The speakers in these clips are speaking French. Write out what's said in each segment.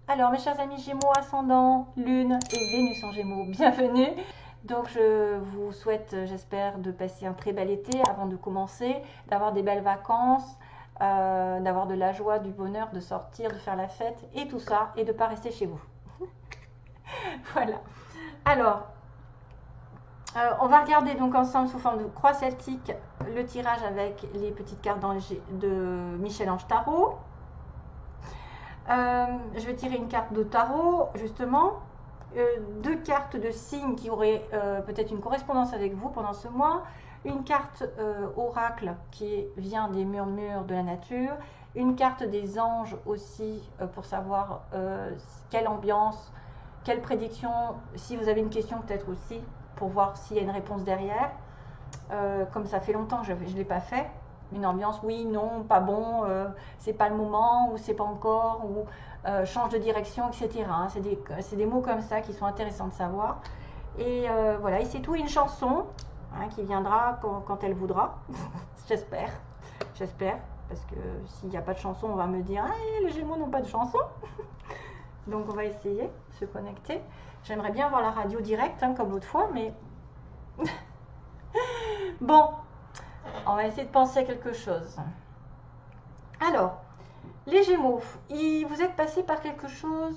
Alors, mes chers amis Gémeaux, ascendant, Lune et Vénus en Gémeaux, bienvenue. Donc, je vous souhaite, j'espère, de passer un très bel été avant de commencer, d'avoir des belles vacances, d'avoir de la joie, du bonheur, de sortir, de faire la fête et tout ça, et de ne pas rester chez vous. Voilà. Alors, on va regarder donc ensemble sous forme de croix celtique le tirage avec les petites cartes de Michel-Ange Tarot. Je vais tirer une carte de tarot, justement. Deux cartes de signes qui auraient peut-être une correspondance avec vous pendant ce mois. Une carte oracle qui vient des murmures de la nature. Une carte des anges aussi pour savoir quelle ambiance, quelle prédiction. Si vous avez une question peut-être aussi pour voir s'il y a une réponse derrière. Comme ça fait longtemps que je ne l'ai pas fait. Une ambiance, oui, non, pas bon, c'est pas le moment, ou c'est pas encore, ou change de direction, etc. Hein. C'est des mots comme ça qui sont intéressants de savoir. Et voilà, et c'est tout, une chanson hein, qui viendra quand elle voudra. J'espère, j'espère, parce que s'il n'y a pas de chanson, on va me dire, ah, les Gémeaux n'ont pas de chanson. Donc on va essayer de se connecter. J'aimerais bien avoir la radio directe, hein, comme l'autre fois, mais bon, on va essayer de penser à quelque chose. Alors, les Gémeaux, vous êtes passé par quelque chose.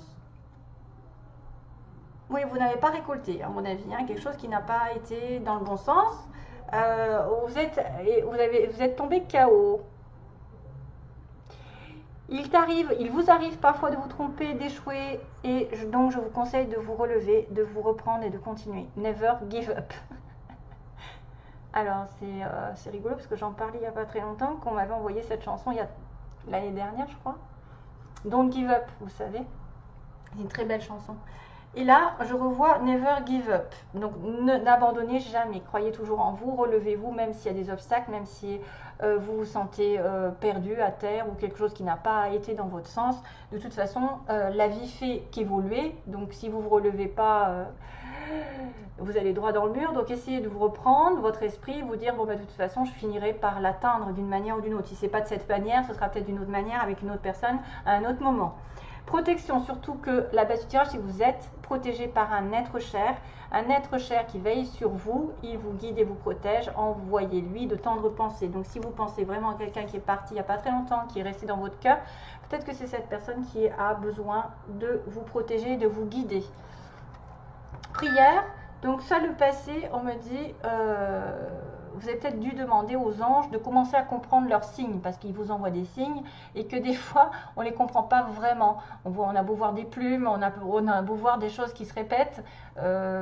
Oui, vous n'avez pas récolté, à mon avis, hein, quelque chose qui n'a pas été dans le bon sens. Vous êtes tombé KO. Il vous arrive parfois de vous tromper, d'échouer, et donc je vous conseille de vous relever, de vous reprendre et de continuer. Never give up. Alors, c'est rigolo parce que j'en parlais il n'y a pas très longtemps, qu'on m'avait envoyé cette chanson l'année dernière, je crois. Don't give up, vous savez. C'est une très belle chanson. Et là, je revois Never give up. Donc, n'abandonnez jamais. Croyez toujours en vous, relevez-vous, même s'il y a des obstacles, même si vous vous sentez perdu à terre ou quelque chose qui n'a pas été dans votre sens. De toute façon, la vie fait qu'évoluer. Donc, si vous ne vous relevez pas, vous allez droit dans le mur. Donc, essayez de vous reprendre votre esprit, vous dire, bon, bah, de toute façon, je finirai par l'atteindre d'une manière ou d'une autre. Si ce n'est pas de cette manière, ce sera peut-être d'une autre manière, avec une autre personne, à un autre moment. Protection, surtout que la base du tirage, c'est que vous êtes protégé par un être cher qui veille sur vous, il vous guide et vous protège, envoyez-lui de tendres pensées. Donc si vous pensez vraiment à quelqu'un qui est parti il n'y a pas très longtemps, qui est resté dans votre cœur, peut-être que c'est cette personne qui a besoin de vous protéger, de vous guider. Prière, donc ça le passé, on me dit, vous avez peut-être dû demander aux anges de commencer à comprendre leurs signes, parce qu'ils vous envoient des signes, et que des fois, on ne les comprend pas vraiment. On a beau voir des plumes, on a beau voir des choses qui se répètent,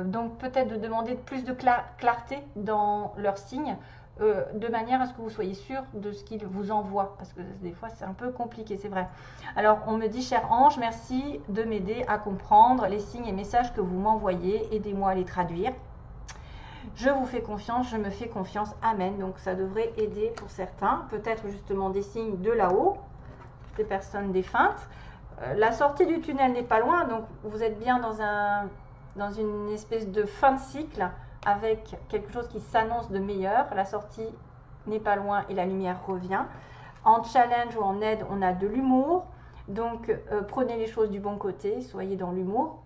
donc peut-être de demander plus de clarté dans leurs signes, de manière à ce que vous soyez sûr de ce qu'ils vous envoient, parce que des fois c'est un peu compliqué, c'est vrai. Alors on me dit, cher ange, merci de m'aider à comprendre les signes et messages que vous m'envoyez, aidez-moi à les traduire. Je vous fais confiance, je me fais confiance, amen. Donc ça devrait aider pour certains, peut-être justement des signes de là-haut, des personnes défuntes. La sortie du tunnel n'est pas loin, donc vous êtes bien dans une espèce de fin de cycle, avec quelque chose qui s'annonce de meilleur. La sortie n'est pas loin et la lumière revient. En challenge ou en aide, on a de l'humour. Donc prenez les choses du bon côté, soyez dans l'humour.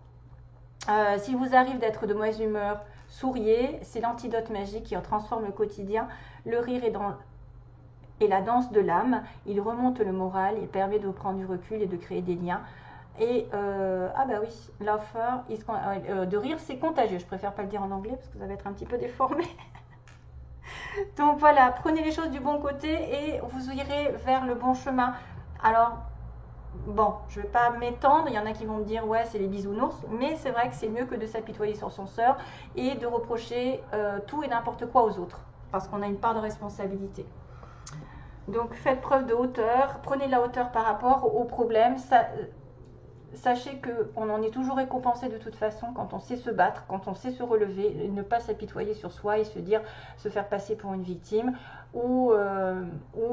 S'il vous arrive d'être de mauvaise humeur, souriez. C'est l'antidote magique qui transforme le quotidien. Le rire est la danse de l'âme. Il remonte le moral, il permet de prendre du recul et de créer des liens. Et ah bah oui, de rire c'est contagieux. Je préfère pas le dire en anglais parce que ça va être un petit peu déformé. Donc voilà, prenez les choses du bon côté et vous irez vers le bon chemin. Alors bon, je ne vais pas m'étendre, il y en a qui vont me dire ouais c'est les bisounours, mais c'est vrai que c'est mieux que de s'apitoyer sur son sort et de reprocher tout et n'importe quoi aux autres, parce qu'on a une part de responsabilité. Donc faites preuve de hauteur, prenez de la hauteur par rapport aux problèmes. Sachez qu'on en est toujours récompensé de toute façon quand on sait se battre, quand on sait se relever, ne pas s'apitoyer sur soi et se faire passer pour une victime, ou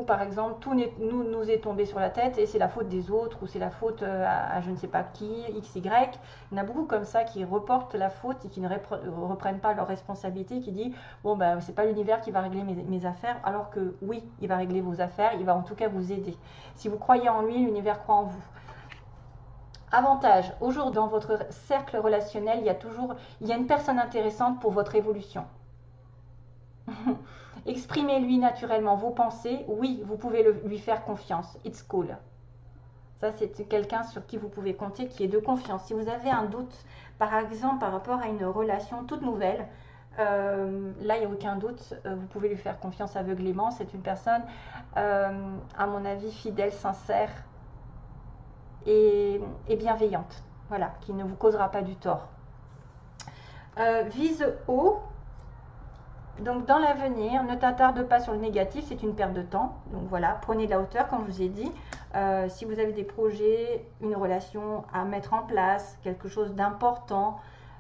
par exemple tout nous est tombé sur la tête et c'est la faute des autres, ou c'est la faute à je ne sais pas qui, x, y. Il y en a beaucoup comme ça qui reportent la faute et qui ne reprennent pas leur responsabilité, qui disent bon ben c'est pas l'univers qui va régler mes affaires, alors que oui, il va régler vos affaires, il va en tout cas vous aider. Si vous croyez en lui, l'univers croit en vous. Avantage, aujourd'hui dans votre cercle relationnel, il y a une personne intéressante pour votre évolution. Exprimez-lui naturellement vos pensées. Oui, vous pouvez lui faire confiance. It's cool. Ça, c'est quelqu'un sur qui vous pouvez compter, qui est de confiance. Si vous avez un doute, par exemple, par rapport à une relation toute nouvelle, là, il n'y a aucun doute. Vous pouvez lui faire confiance aveuglément. C'est une personne, à mon avis, fidèle, sincère et bienveillante. Voilà, qui ne vous causera pas du tort. Vise haut. Donc dans l'avenir, ne t'attarde pas sur le négatif, c'est une perte de temps. Donc voilà, prenez de la hauteur comme je vous ai dit. Si vous avez des projets, une relation à mettre en place, quelque chose d'important,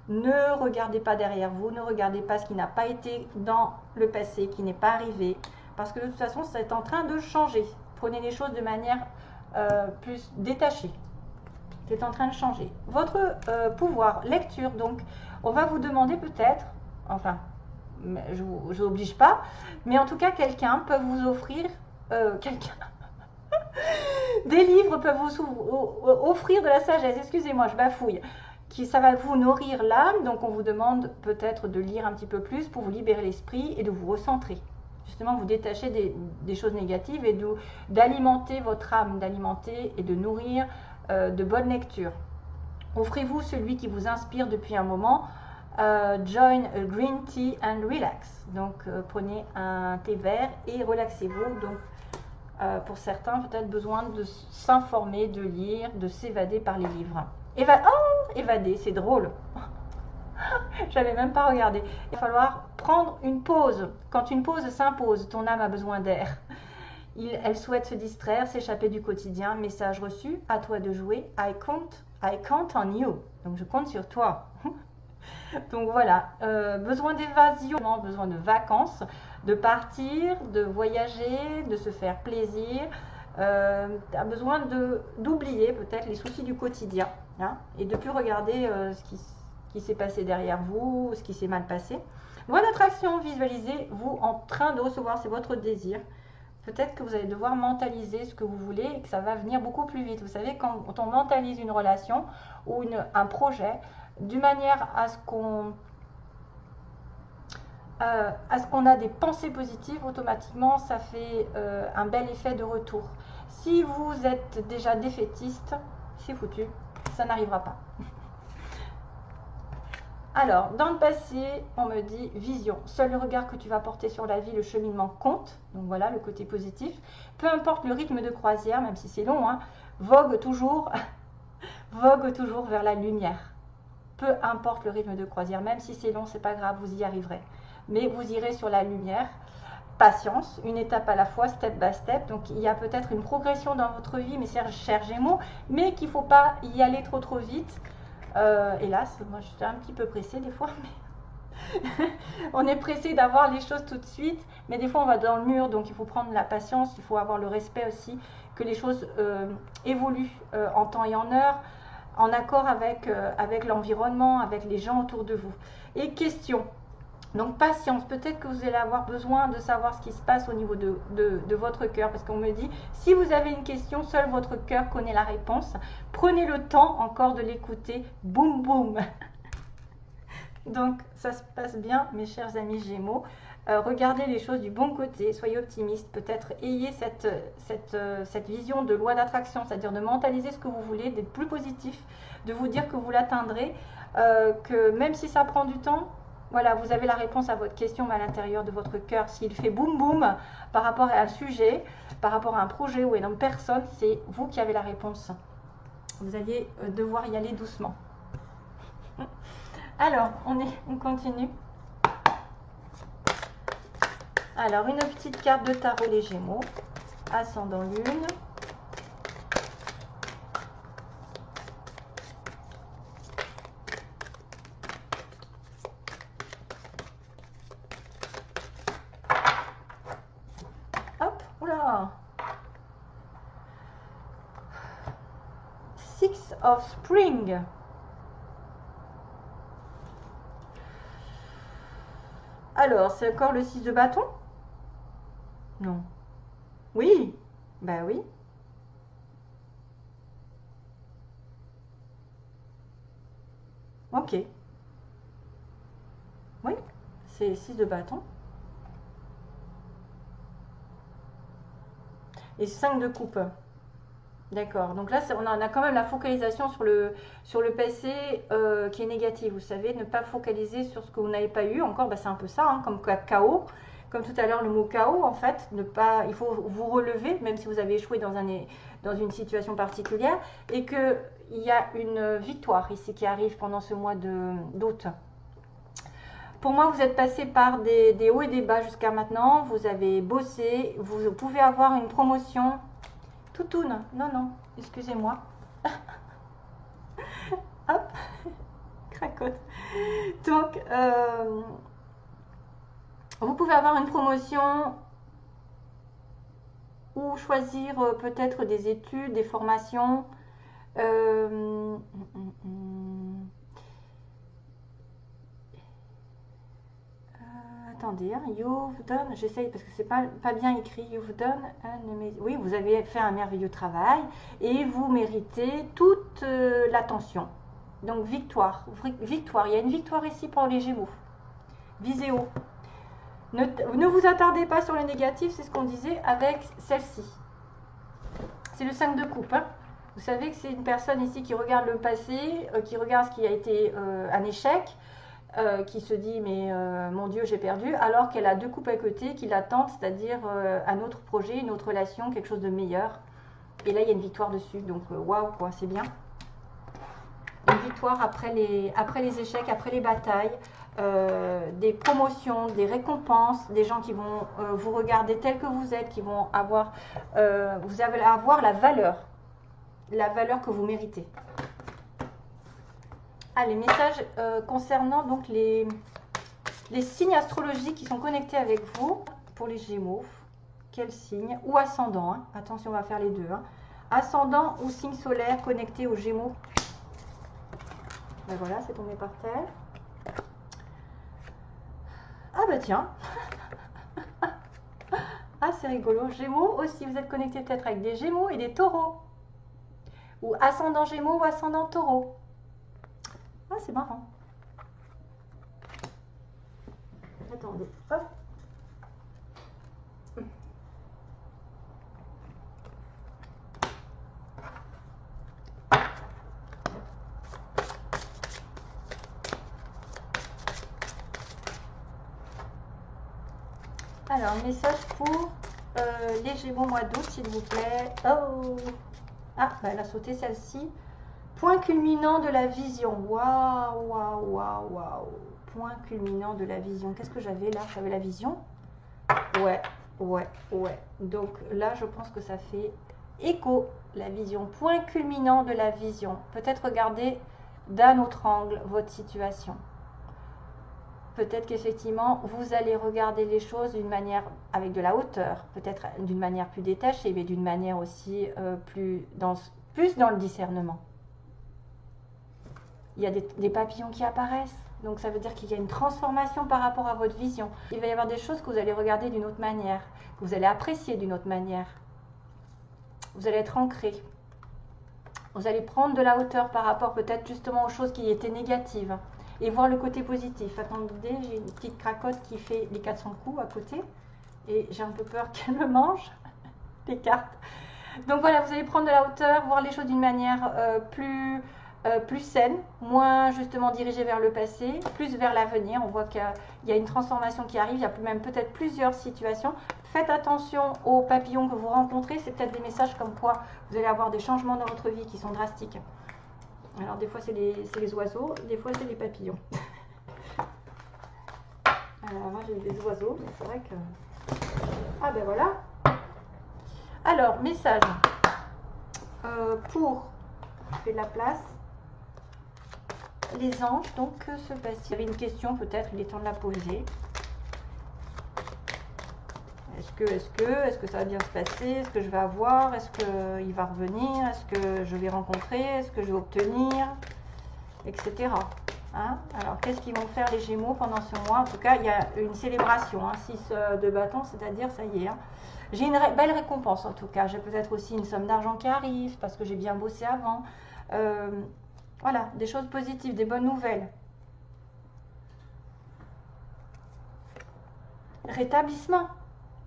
ne regardez pas derrière vous, ne regardez pas ce qui n'a pas été dans le passé, qui n'est pas arrivé. Parce que de toute façon, c'est en train de changer. Prenez les choses de manière plus détachée. C'est en train de changer. Votre pouvoir, lecture, donc on va vous demander peut-être, enfin, je vous oblige pas, mais en tout cas quelqu'un peut vous offrir des livres peuvent vous offrir de la sagesse, excusez-moi je bafouille, ça va vous nourrir l'âme, donc on vous demande peut-être de lire un petit peu plus pour vous libérer l'esprit et de vous recentrer, justement vous détacher des choses négatives et d'alimenter votre âme, d'alimenter et de nourrir de bonnes lectures. Offrez-vous celui qui vous inspire depuis un moment. Join a green tea and relax. Donc prenez un thé vert et relaxez-vous. Donc pour certains peut-être besoin de s'informer, de lire, de s'évader par les livres. Évader, c'est drôle. J'avais même pas regardé. Il va falloir prendre une pause. Quand une pause s'impose, ton âme a besoin d'air. Elle souhaite se distraire, s'échapper du quotidien. Message reçu, à toi de jouer. I count on you. Donc je compte sur toi. Donc voilà, besoin d'évasion, besoin de vacances, de partir, de voyager, de se faire plaisir. Tu as besoin d'oublier peut-être les soucis du quotidien, hein, et de plus regarder ce qui s'est passé derrière vous, ce qui s'est mal passé. Voie d'attraction, visualisez-vous en train de recevoir, c'est votre désir. Peut-être que vous allez devoir mentaliser ce que vous voulez et que ça va venir beaucoup plus vite. Vous savez, quand on mentalise une relation ou un projet, d'une manière à ce qu'on a des pensées positives, automatiquement ça fait un bel effet de retour. Si vous êtes déjà défaitiste, c'est foutu, ça n'arrivera pas. Alors, dans le passé, on me dit vision. Seul le regard que tu vas porter sur la vie, le cheminement compte. Donc voilà, le côté positif. Peu importe le rythme de croisière, même si c'est long, hein, vogue toujours vers la lumière. Peu importe le rythme de croisière, même si c'est long, c'est pas grave, vous y arriverez. Mais vous irez sur la lumière. Patience, une étape à la fois, step by step. Donc il y a peut-être une progression dans votre vie, mes chers Gémeaux, mais qu'il ne faut pas y aller trop vite. Hélas, moi je suis un petit peu pressée des fois, mais on est pressé d'avoir les choses tout de suite, mais des fois on va dans le mur, donc il faut prendre la patience, il faut avoir le respect aussi, que les choses évoluent en temps et en heure, en accord avec l'environnement, avec les gens autour de vous. Et question, donc patience, peut-être que vous allez avoir besoin de savoir ce qui se passe au niveau de votre cœur, parce qu'on me dit, si vous avez une question, seul votre cœur connaît la réponse. Prenez le temps encore de l'écouter, boum boum. Donc ça se passe bien, mes chers amis Gémeaux. Regardez les choses du bon côté, soyez optimistes, peut-être ayez cette vision de loi d'attraction, c'est-à-dire de mentaliser ce que vous voulez, d'être plus positif, de vous dire que vous l'atteindrez, que même si ça prend du temps, voilà, vous avez la réponse à votre question à l'intérieur de votre cœur. S'il fait boum boum par rapport à un sujet, par rapport à un projet ou à une personne, c'est vous qui avez la réponse. Vous allez devoir y aller doucement. Alors, on continue. Alors, une petite carte de tarot les Gémeaux, ascendant lune. Hop, oula. Six of Spring. Alors, c'est encore le 6 de bâton? Non. Oui. Bah oui. Ok. Oui, c'est 6 de bâton. Et 5 de coupe. D'accord. Donc là, on a quand même la focalisation sur le passé qui est négatif. Vous savez, ne pas focaliser sur ce que vous n'avez pas eu. Encore, bah, c'est un peu ça, hein, comme chaos. Comme tout à l'heure, le mot chaos, en fait, il faut vous relever, même si vous avez échoué dans une situation particulière, et qu'il y a une victoire ici qui arrive pendant ce mois d'août. Pour moi, vous êtes passé par des hauts et des bas jusqu'à maintenant. Vous avez bossé. Vous pouvez avoir une promotion. Toutoune, non, non, excusez-moi. Hop, cracotte. Donc, vous pouvez avoir une promotion ou choisir peut-être des études, des formations. Attendez, hein, you've done, j'essaye parce que c'est pas bien écrit, you've done, oui, vous avez fait un merveilleux travail et vous méritez toute l'attention. Donc victoire, victoire, il y a une victoire ici pour les Gémeaux. Visez haut. Ne vous attardez pas sur le négatif, c'est ce qu'on disait avec celle-ci. C'est le 5 de coupe. Hein. Vous savez que c'est une personne ici qui regarde le passé, qui regarde ce qui a été un échec, qui se dit mais mon Dieu j'ai perdu, alors qu'elle a deux coupes à côté qui l'attendent, c'est-à-dire un autre projet, une autre relation, quelque chose de meilleur. Et là il y a une victoire dessus, donc waouh quoi, c'est bien. Une victoire après les échecs, après les batailles, des promotions, des récompenses, des gens qui vont vous regarder tel que vous êtes, qui vont avoir, vous allez avoir la valeur que vous méritez. Ah, les messages concernant donc les signes astrologiques qui sont connectés avec vous pour les Gémeaux. Quel signe? Ou ascendant, hein. Attention, on va faire les deux. Hein. Ascendant ou signe solaire connecté aux Gémeaux. Ben voilà, c'est tombé par terre. Ah bah tiens. Ah, c'est rigolo. Gémeaux aussi, vous êtes connecté peut-être avec des Gémeaux et des Taureaux. Ou ascendant Gémeaux ou ascendant Taureau. Ah, c'est marrant. Attendez, hop. Alors, message pour les Gémeaux mois d'août, s'il vous plaît. Oh! Ah, bah, elle a sauté celle-ci. Point culminant de la vision. Waouh, waouh, waouh, waouh. Point culminant de la vision. Qu'est-ce que j'avais là? J'avais la vision. Ouais, ouais, ouais. Donc là, je pense que ça fait écho, la vision. Point culminant de la vision. Peut-être regarder d'un autre angle votre situation. Peut-être qu'effectivement, vous allez regarder les choses d'une manière avec de la hauteur, peut-être d'une manière plus détachée, mais d'une manière aussi plus dans le discernement. Il y a des papillons qui apparaissent, donc ça veut dire qu'il y a une transformation par rapport à votre vision. Il va y avoir des choses que vous allez regarder d'une autre manière, que vous allez apprécier d'une autre manière. Vous allez être ancré. Vous allez prendre de la hauteur par rapport peut-être justement aux choses qui étaient négatives. Et voir le côté positif. Attendez, j'ai une petite cracotte qui fait les 400 coups à côté. Et j'ai un peu peur qu'elle me mange les cartes. Donc voilà, vous allez prendre de la hauteur, voir les choses d'une manière plus saine, moins justement dirigée vers le passé, plus vers l'avenir. On voit qu'il y a une transformation qui arrive, il y a même peut-être plusieurs situations. Faites attention aux papillons que vous rencontrez. C'est peut-être des messages comme quoi vous allez avoir des changements dans votre vie qui sont drastiques. Alors des fois c'est les oiseaux, des fois c'est les papillons. Alors moi j'ai des oiseaux, mais c'est vrai que... Ah ben voilà. Alors, message pour... Je fais de la place. Les anges, donc que se passe-t-il? Il y avait une question peut-être, il est temps de la poser. Est-ce que ça va bien se passer? Est-ce que je vais avoir? Est-ce qu'il va revenir? Est-ce que je vais rencontrer? Est-ce que je vais obtenir? Etc. Hein? Alors, qu'est-ce qu'ils vont faire les Gémeaux pendant ce mois? En tout cas, il y a une célébration. Hein, 6 de bâton, c'est-à-dire, ça y est. Hein. J'ai une belle récompense en tout cas. J'ai peut-être aussi une somme d'argent qui arrive parce que j'ai bien bossé avant. Voilà, des choses positives, des bonnes nouvelles. Rétablissement.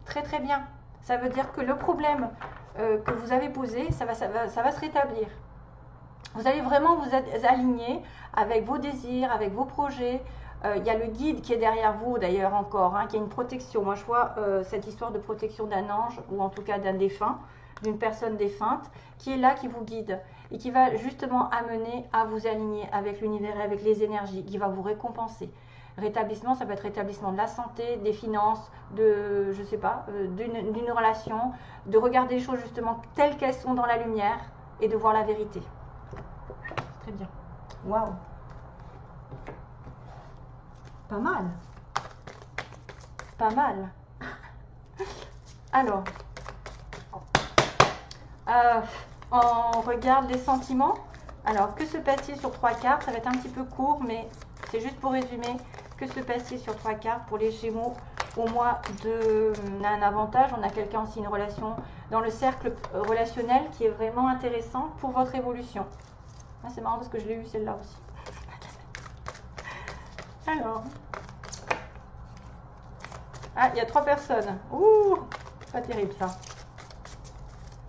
Très très bien. Ça veut dire que le problème que vous avez posé, ça va se rétablir. Vous allez vraiment vous aligner avec vos désirs, avec vos projets. Il y a le guide qui est derrière vous d'ailleurs encore, hein, qui a une protection. Moi je vois cette histoire de protection d'un ange, ou en tout cas d'un défunt, d'une personne défunte, qui est là, qui vous guide et qui va justement amener à vous aligner avec l'univers, avec les énergies, qui va vous récompenser. Rétablissement, ça peut être rétablissement de la santé, des finances, de, je sais pas, d'une relation, de regarder les choses justement telles qu'elles sont dans la lumière et de voir la vérité. Très bien. Waouh. Pas mal. Pas mal. Alors, on regarde les sentiments. Alors, que se passe-t-il sur 3 cartes? Ça va être un petit peu court, mais c'est juste pour résumer. Que se passe-t-il sur 3 cartes pour les Gémeaux au mois de... On a un avantage, on a quelqu'un aussi, une relation dans le cercle relationnel qui est vraiment intéressant pour votre évolution. Ah, c'est marrant parce que je l'ai eu celle-là aussi. Alors. Ah, il y a 3 personnes. Ouh, pas terrible ça.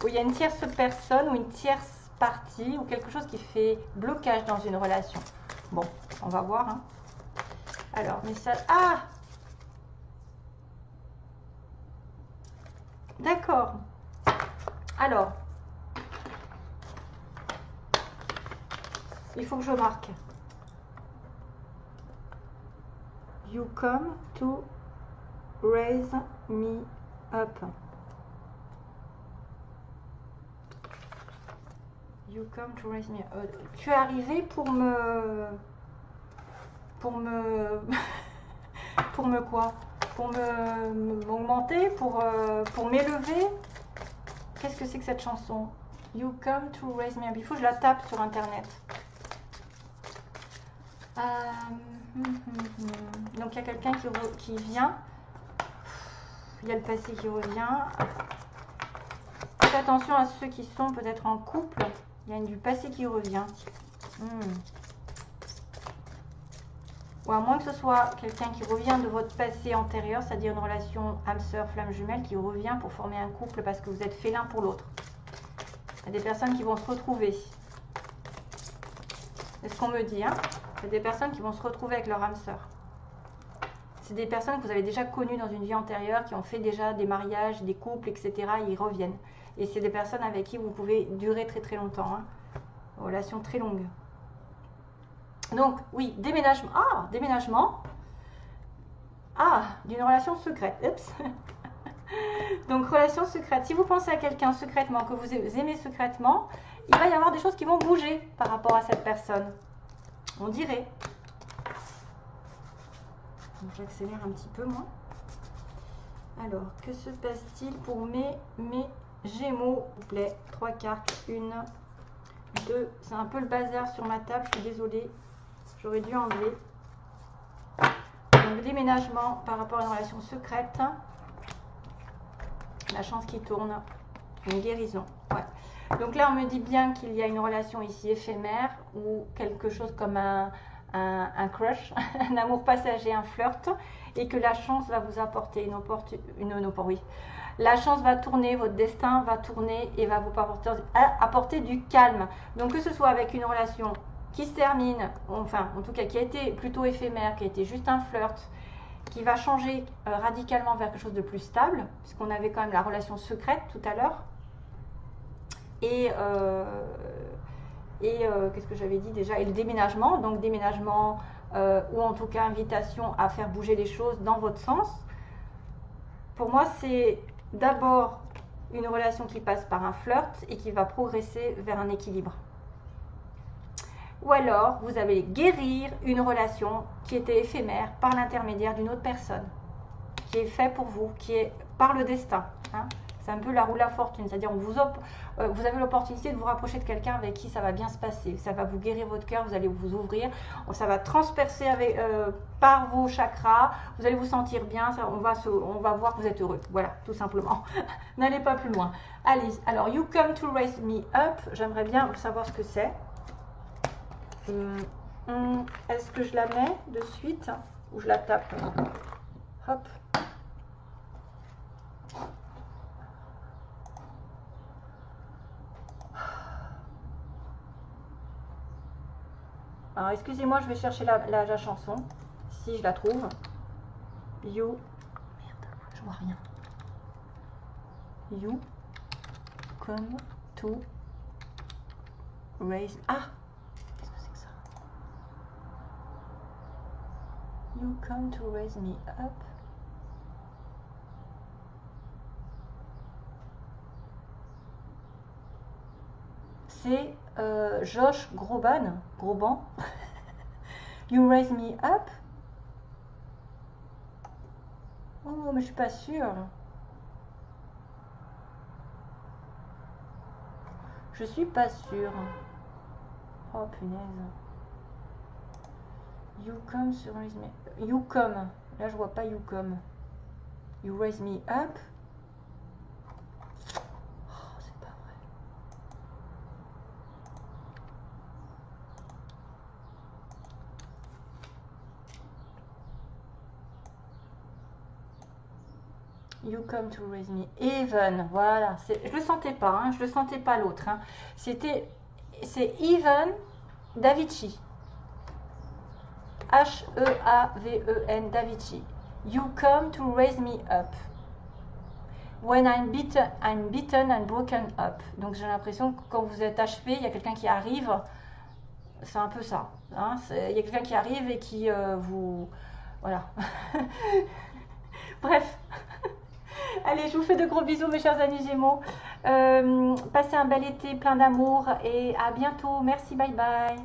Où il y a une tierce personne ou une tierce partie ou quelque chose qui fait blocage dans une relation. Bon, on va voir. Hein. Alors, message. Ah! D'accord. Alors. Il faut que je marque. You come to raise me up. You come to raise me up. Tu es arrivé pour me quoi? Pour m'augmenter, pour m'élever. Qu'est-ce que c'est que cette chanson? You come to raise me up. Il faut que je la tape sur internet. Donc il y a quelqu'un qui vient. Il y a le passé qui revient. Faites attention à ceux qui sont peut-être en couple. Il y a du passé qui revient. Ou à moins que ce soit quelqu'un qui revient de votre passé antérieur, c'est-à-dire une relation âme-sœur, flamme jumelle, qui revient pour former un couple parce que vous êtes fait l'un pour l'autre. Il y a des personnes qui vont se retrouver. C'est ce qu'on me dit, hein. Il y a des personnes qui vont se retrouver avec leur âme-sœur. C'est des personnes que vous avez déjà connues dans une vie antérieure, qui ont fait déjà des mariages, des couples, etc. Et ils reviennent. Et c'est des personnes avec qui vous pouvez durer très très longtemps. Hein. Relation très longue. Donc, oui, déménagement. Ah, déménagement. Ah, d'une relation secrète. Oups. Donc, relation secrète. Si vous pensez à quelqu'un secrètement, que vous aimez secrètement, il va y avoir des choses qui vont bouger par rapport à cette personne. On dirait. J'accélère un petit peu, moi. Alors, que se passe-t-il pour mes Gémeaux, s'il vous plaît? 3 cartes. 1, 2. C'est un peu le bazar sur ma table, je suis désolée. J'aurais dû enlever. Donc, déménagement par rapport à une relation secrète. La chance qui tourne. Une guérison. Ouais. Donc là, on me dit bien qu'il y a une relation ici éphémère ou quelque chose comme un crush, un amour passager, un flirt, et que la chance va vous apporter oui. La chance va tourner, votre destin va tourner et va vous apporter du calme. Donc que ce soit avec une relation qui se termine, enfin en tout cas qui a été plutôt éphémère, qui a été juste un flirt, qui va changer radicalement vers quelque chose de plus stable, puisqu'on avait quand même la relation secrète tout à l'heure. Et qu'est-ce que j'avais dit déjà? Et le déménagement, donc déménagement ou en tout cas invitation à faire bouger les choses dans votre sens. Pour moi, c'est d'abord une relation qui passe par un flirt et qui va progresser vers un équilibre. Ou alors, vous allez guérir une relation qui était éphémère par l'intermédiaire d'une autre personne, qui est fait pour vous, qui est par le destin. Hein. C'est un peu la roue de la fortune, c'est-à-dire vous avez l'opportunité de vous rapprocher de quelqu'un avec qui ça va bien se passer. Ça va vous guérir votre cœur, vous allez vous ouvrir, ça va transpercer par vos chakras, vous allez vous sentir bien, on va voir que vous êtes heureux. Voilà, tout simplement. N'allez pas plus loin. Allez, alors, you come to raise me up, j'aimerais bien savoir ce que c'est. Est-ce que je la mets de suite ou je la tape? Hop. Alors, excusez-moi, je vais chercher la chanson, si je la trouve. You. Merde, je vois rien. You come to raise. Ah! Qu'est-ce que c'est que ça? You come to raise me up. C'est Josh Groban. You raise me up. Oh, mais je suis pas sûre. Je suis pas sûre. Oh punaise. You come to raise me. You come. Là je vois pas you come. You raise me up. Oh, c'est pas vrai. You come to raise me. Even. Voilà. Je le sentais pas. Hein, je le sentais pas l'autre. Hein. C'est Even Davichi. H-E-A-V-E-N Davichi. You come to raise me up. When I'm beaten and broken up. Donc j'ai l'impression que quand vous êtes achevé, il y a quelqu'un qui arrive. C'est un peu ça. Hein, il y a quelqu'un qui arrive et qui vous... Voilà. Bref. Allez, je vous fais de gros bisous mes chers amis Gémeaux. Passez un bel été plein d'amour et à bientôt. Merci, bye bye.